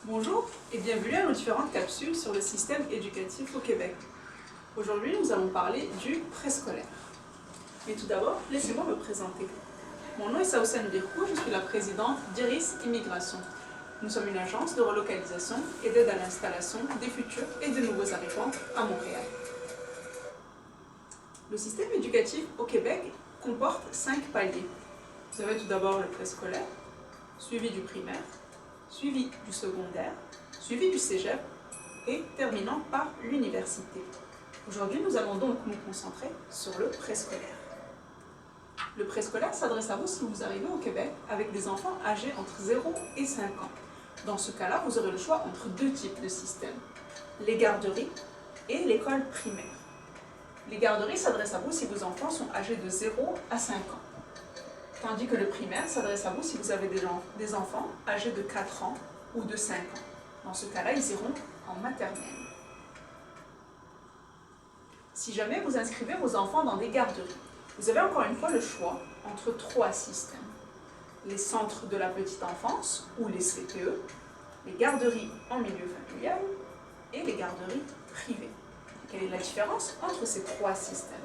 Bonjour et bienvenue à nos différentes capsules sur le système éducatif au Québec. Aujourd'hui, nous allons parler du préscolaire. Mais tout d'abord, laissez-moi me présenter. Mon nom est Saoussane Birkou, je suis la présidente d'Iris Immigration. Nous sommes une agence de relocalisation et d'aide à l'installation des futurs et de nouveaux arrivants à Montréal. Le système éducatif au Québec comporte 5 paliers. Vous avez tout d'abord le préscolaire, suivi du primaire, suivi du secondaire, suivi du cégep et terminant par l'université. Aujourd'hui, nous allons donc nous concentrer sur le préscolaire. Le préscolaire s'adresse à vous si vous arrivez au Québec avec des enfants âgés entre 0 et 5 ans. Dans ce cas-là, vous aurez le choix entre deux types de systèmes, les garderies et l'école primaire. Les garderies s'adressent à vous si vos enfants sont âgés de 0 à 5 ans. Tandis que le primaire s'adresse à vous si vous avez des enfants âgés de 4 ans ou de 5 ans. Dans ce cas-là, ils iront en maternelle. Si jamais vous inscrivez vos enfants dans des garderies, vous avez encore une fois le choix entre 3 systèmes. Les centres de la petite enfance ou les CPE, les garderies en milieu familial et les garderies privées. Quelle est la différence entre ces 3 systèmes?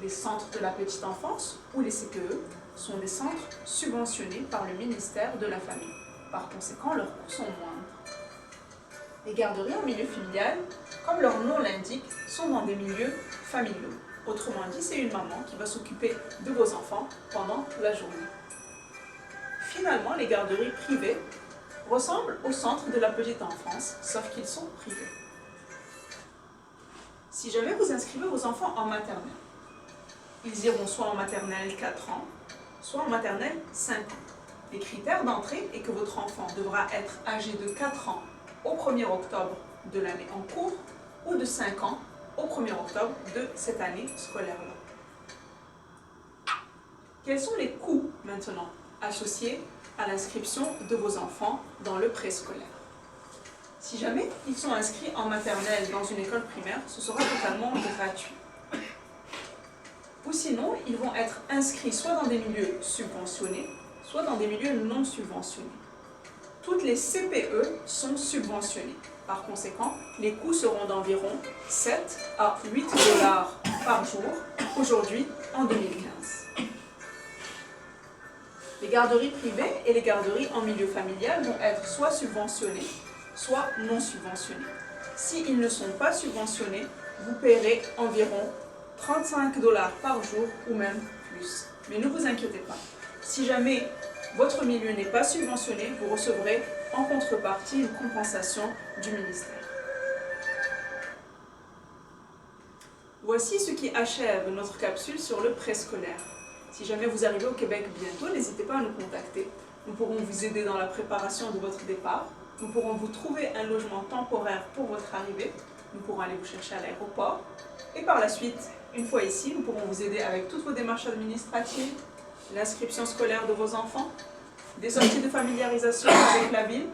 Les centres de la petite enfance ou les CPE sont des centres subventionnés par le ministère de la Famille. Par conséquent, leurs coûts sont moindres. Les garderies en milieu familial, comme leur nom l'indique, sont dans des milieux familiaux. Autrement dit, c'est une maman qui va s'occuper de vos enfants pendant la journée. Finalement, les garderies privées ressemblent aux centres de la petite enfance, sauf qu'ils sont privés. Si jamais vous inscrivez vos enfants en maternelle, ils iront soit en maternelle 4 ans, soit en maternelle 5 ans. Les critères d'entrée est que votre enfant devra être âgé de 4 ans au 1er octobre de l'année en cours ou de 5 ans au 1er octobre de cette année scolaire-là. Quels sont les coûts maintenant associés à l'inscription de vos enfants dans le préscolaire? Si jamais ils sont inscrits en maternelle dans une école primaire, ce sera totalement gratuit. Ou sinon, ils vont être inscrits soit dans des milieux subventionnés, soit dans des milieux non subventionnés. Toutes les CPE sont subventionnées. Par conséquent, les coûts seront d'environ 7 à 8 $ par jour, aujourd'hui en 2015. Les garderies privées et les garderies en milieu familial vont être soit subventionnées, soit non subventionnées. S'ils ne sont pas subventionnés, vous paierez environ 35 $ par jour ou même plus. Mais ne vous inquiétez pas. Si jamais votre milieu n'est pas subventionné, vous recevrez en contrepartie une compensation du ministère. Voici ce qui achève notre capsule sur le préscolaire. Si jamais vous arrivez au Québec bientôt, n'hésitez pas à nous contacter. Nous pourrons vous aider dans la préparation de votre départ. Nous pourrons vous trouver un logement temporaire pour votre arrivée. Nous pourrons aller vous chercher à l'aéroport. Et par la suite, une fois ici, nous pourrons vous aider avec toutes vos démarches administratives, l'inscription scolaire de vos enfants, des sorties de familiarisation avec la ville,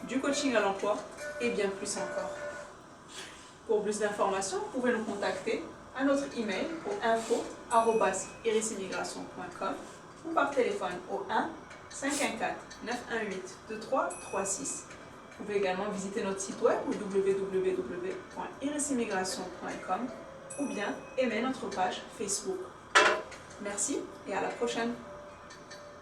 du coaching à l'emploi et bien plus encore. Pour plus d'informations, vous pouvez nous contacter à notre email au info@irisimmigration.com ou par téléphone au 1 514 918 2336. Vous pouvez également visiter notre site web au www.irisimmigration.com ou bien aimer notre page Facebook. Merci et à la prochaine!